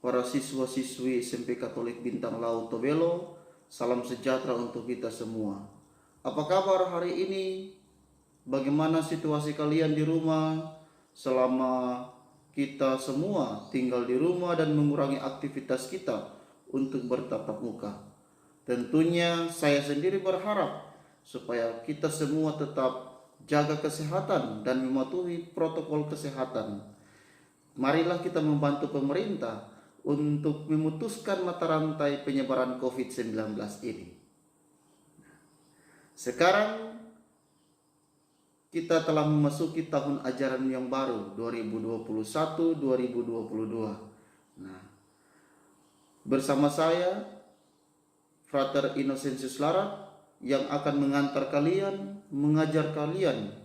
para siswa-siswi SMP Katolik Bintang Laut Tobelo, salam sejahtera untuk kita semua. Apa kabar hari ini? Bagaimana situasi kalian di rumah selama kita semua tinggal di rumah dan mengurangi aktivitas kita untuk bertatap muka? Tentunya saya sendiri berharap supaya kita semua tetap jaga kesehatan dan mematuhi protokol kesehatan. Marilah kita membantu pemerintah untuk memutuskan mata rantai penyebaran COVID-19 ini. Sekarang kita telah memasuki tahun ajaran yang baru 2021-2022. Nah, bersama saya Frater Innocentius Larat yang akan mengantar kalian, mengajak kalian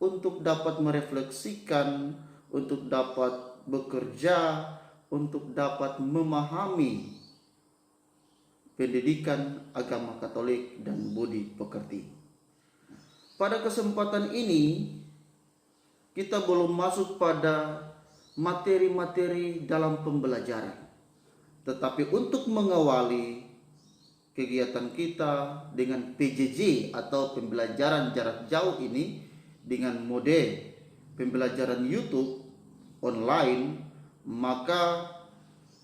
untuk dapat merefleksikan, untuk dapat bekerja, untuk dapat memahami pendidikan agama Katolik dan budi pekerti. Pada kesempatan ini kita belum masuk pada materi-materi dalam pembelajaran. Tetapi untuk mengawali kegiatan kita dengan PJJ atau pembelajaran jarak jauh ini dengan mode pembelajaran YouTube online, maka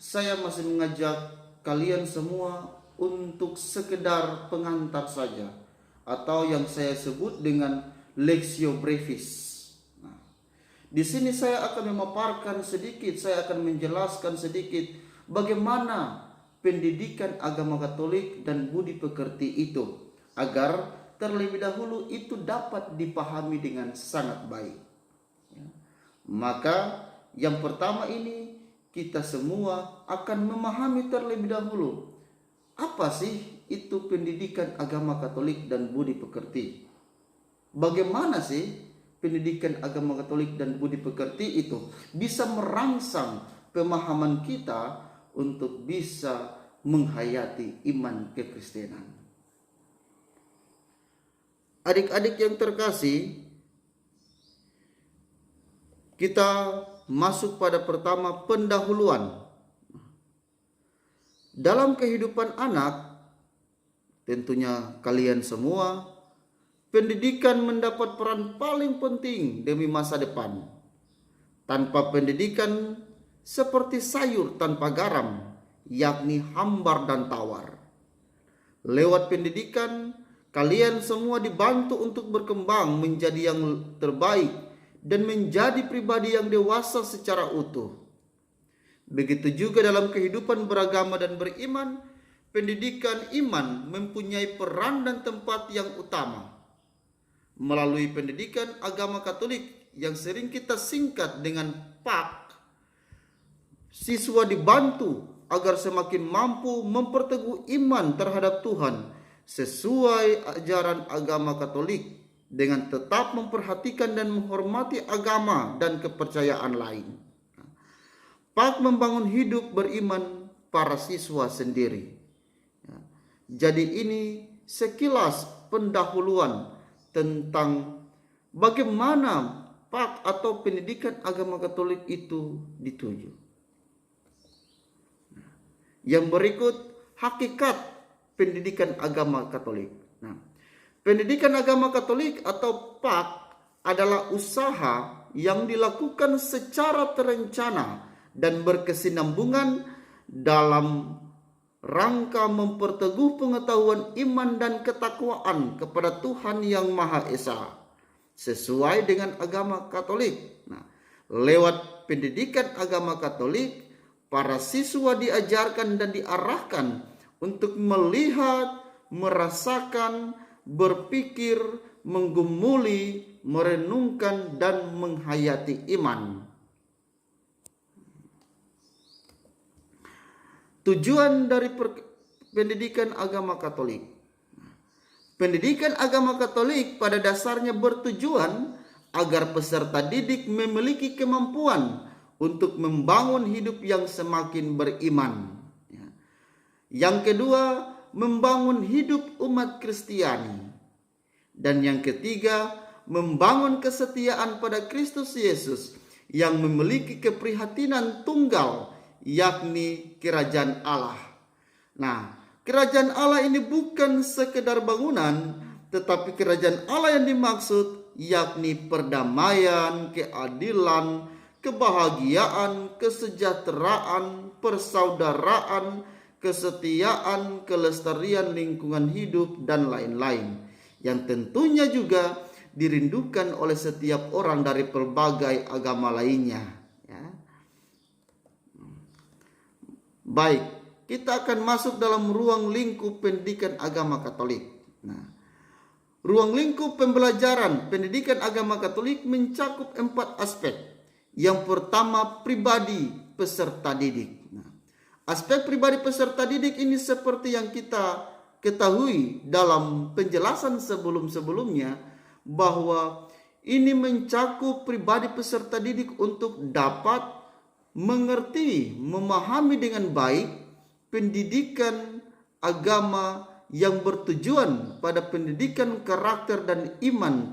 saya masih mengajak kalian semua untuk sekedar pengantar saja atau yang saya sebut dengan Lectio Brevis. Nah, di sini saya akan memaparkan sedikit, saya akan menjelaskan sedikit bagaimana pendidikan agama Katolik dan budi pekerti itu, agar terlebih dahulu itu dapat dipahami dengan sangat baik. Maka yang pertama ini kita semua akan memahami terlebih dahulu apa sih itu pendidikan agama Katolik dan budi pekerti. Bagaimana sih pendidikan agama Katolik dan budi pekerti itu bisa merangsang pemahaman kita untuk bisa menghayati iman kekristenan. Adik-adik yang terkasih, kita masuk pada pertama, pendahuluan. Dalam kehidupan anak, tentunya kalian semua, pendidikan mendapat peran paling penting demi masa depan. Tanpa pendidikan, seperti sayur tanpa garam, yakni hambar dan tawar. Lewat pendidikan, kalian semua dibantu untuk berkembang menjadi yang terbaik dan menjadi pribadi yang dewasa secara utuh. Begitu juga dalam kehidupan beragama dan beriman, pendidikan iman mempunyai peran dan tempat yang utama. Melalui pendidikan agama Katolik yang sering kita singkat dengan PAK, siswa dibantu agar semakin mampu memperteguh iman terhadap Tuhan sesuai ajaran agama Katolik dengan tetap memperhatikan dan menghormati agama dan kepercayaan lain. PAK membangun hidup beriman para siswa sendiri. Jadi ini sekilas pendahuluan tentang bagaimana PAK atau pendidikan agama Katolik itu dituju. Yang berikut hakikat pendidikan agama Katolik. Nah, pendidikan agama Katolik atau PAK adalah usaha yang dilakukan secara terencana dan berkesinambungan dalam rangka memperteguh pengetahuan iman dan ketakwaan kepada Tuhan Yang Maha Esa sesuai dengan agama Katolik. Nah, lewat pendidikan agama Katolik, para siswa diajarkan dan diarahkan untuk melihat, merasakan, berpikir, menggumuli, merenungkan, dan menghayati iman. Tujuan dari pendidikan agama Katolik. Pendidikan agama Katolik pada dasarnya bertujuan agar peserta didik memiliki kemampuan untuk membangun hidup yang semakin beriman. Yang kedua, membangun hidup umat Kristiani. Dan yang ketiga, membangun kesetiaan pada Kristus Yesus yang memiliki keprihatinan tunggal, yakni kerajaan Allah. Nah, kerajaan Allah ini bukan sekedar bangunan, tetapi kerajaan Allah yang dimaksud yakni perdamaian, keadilan, kebahagiaan, kesejahteraan, persaudaraan, kesetiaan, kelestarian lingkungan hidup, dan lain-lain, yang tentunya juga dirindukan oleh setiap orang dari berbagai agama lainnya. Ya. Baik, kita akan masuk dalam ruang lingkup pendidikan agama Katolik. Nah, ruang lingkup pembelajaran pendidikan agama Katolik mencakup 4 aspek. Yang pertama, pribadi peserta didik. Nah, aspek pribadi peserta didik ini seperti yang kita ketahui dalam penjelasan sebelum-sebelumnya, bahwa ini mencakup pribadi peserta didik untuk dapat mengerti, memahami dengan baik pendidikan agama yang bertujuan pada pendidikan karakter dan iman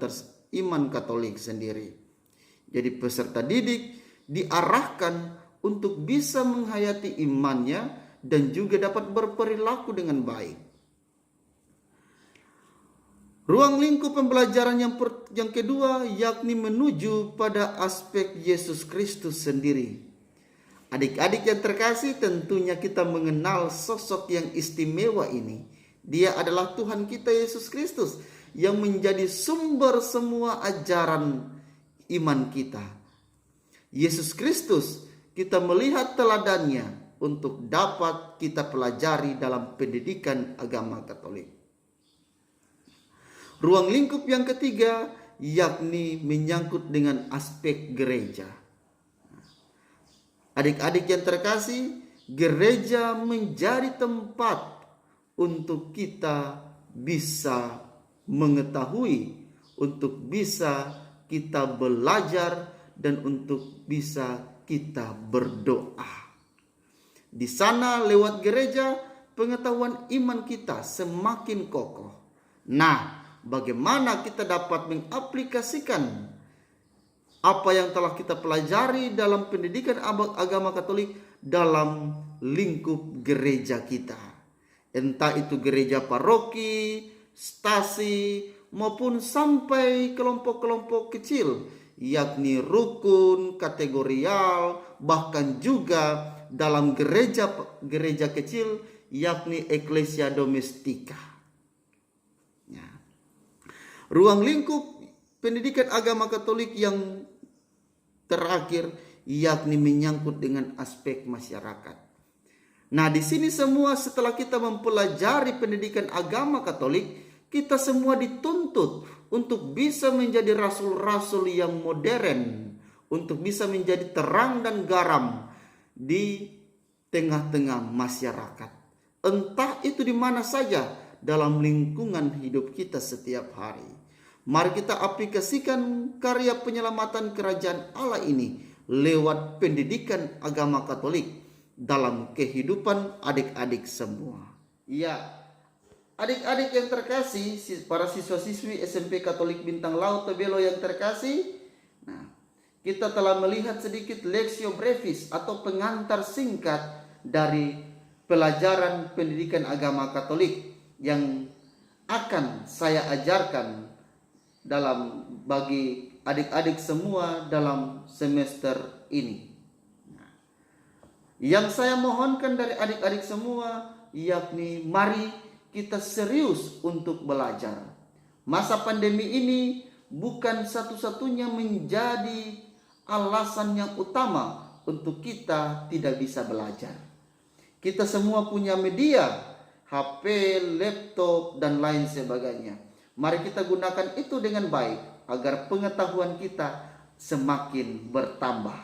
Katolik sendiri. Jadi peserta didik diarahkan untuk bisa menghayati imannya dan juga dapat berperilaku dengan baik. Ruang lingkup pembelajaran yang kedua yakni menuju pada aspek Yesus Kristus sendiri. Adik-adik yang terkasih, tentunya kita mengenal sosok yang istimewa ini. Dia adalah Tuhan kita Yesus Kristus yang menjadi sumber semua ajaran iman kita. Yesus Kristus kita melihat teladannya untuk dapat kita pelajari dalam pendidikan agama Katolik. Ruang lingkup yang ketiga yakni menyangkut dengan aspek gereja. Adik-adik yang terkasih, gereja menjadi tempat untuk kita bisa mengetahui, untuk bisa kita belajar, dan untuk bisa kita berdoa. Di sana lewat gereja, pengetahuan iman kita semakin kokoh. Nah, bagaimana kita dapat mengaplikasikan apa yang telah kita pelajari dalam pendidikan agama Katolik dalam lingkup gereja kita? Entah itu gereja paroki, stasi, maupun sampai kelompok-kelompok kecil, yakni rukun, kategorial, bahkan juga dalam gereja kecil, yakni eklesia domestika. Ruang lingkup pendidikan agama Katolik yang terakhir yakni menyangkut dengan aspek masyarakat. Nah, di sini semua setelah kita mempelajari pendidikan agama Katolik, kita semua dituntut untuk bisa menjadi rasul-rasul yang modern, untuk bisa menjadi terang dan garam di tengah-tengah masyarakat. Entah itu di mana saja dalam lingkungan hidup kita setiap hari. Mari kita aplikasikan karya penyelamatan kerajaan Allah ini lewat pendidikan agama Katolik dalam kehidupan adik-adik semua. Ya, adik-adik yang terkasih, para siswa-siswi SMP Katolik Bintang Laut Tebelo yang terkasih, nah, kita telah melihat sedikit Lectio Brevis atau pengantar singkat dari pelajaran pendidikan agama Katolik yang akan saya ajarkan bagi adik-adik semua dalam semester ini. Yang saya mohonkan dari adik-adik semua yakni mari kita serius untuk belajar. Masa pandemi ini bukan satu-satunya menjadi alasan yang utama untuk kita tidak bisa belajar. Kita semua punya media, HP, laptop, dan lain sebagainya. Mari kita gunakan itu dengan baik agar pengetahuan kita semakin bertambah.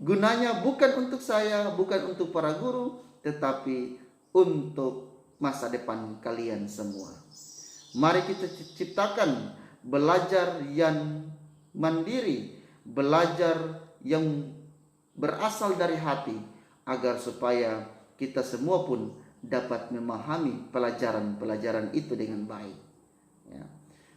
Gunanya bukan untuk saya, bukan untuk para guru, tetapi untuk masa depan kalian semua. Mari kita ciptakan belajar yang mandiri, belajar yang berasal dari hati, agar supaya kita semua pun dapat memahami pelajaran-pelajaran itu dengan baik. Ya.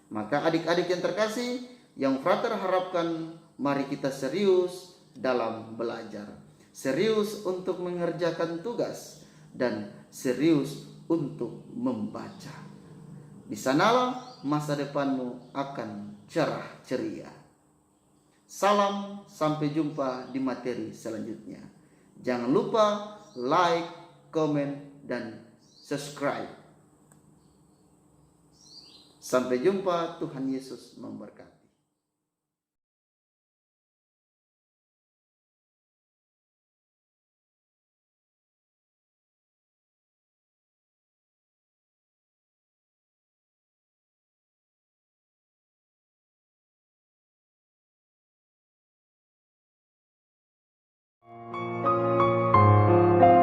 Maka adik-adik yang terkasih, yang frater harapkan mari kita serius dalam belajar, serius untuk mengerjakan tugas, dan serius untuk membaca. Di sanalah masa depanmu akan cerah ceria. Salam, sampai jumpa di materi selanjutnya. Jangan lupa like, komen, dan subscribe. Sampai jumpa, Tuhan Yesus memberkati.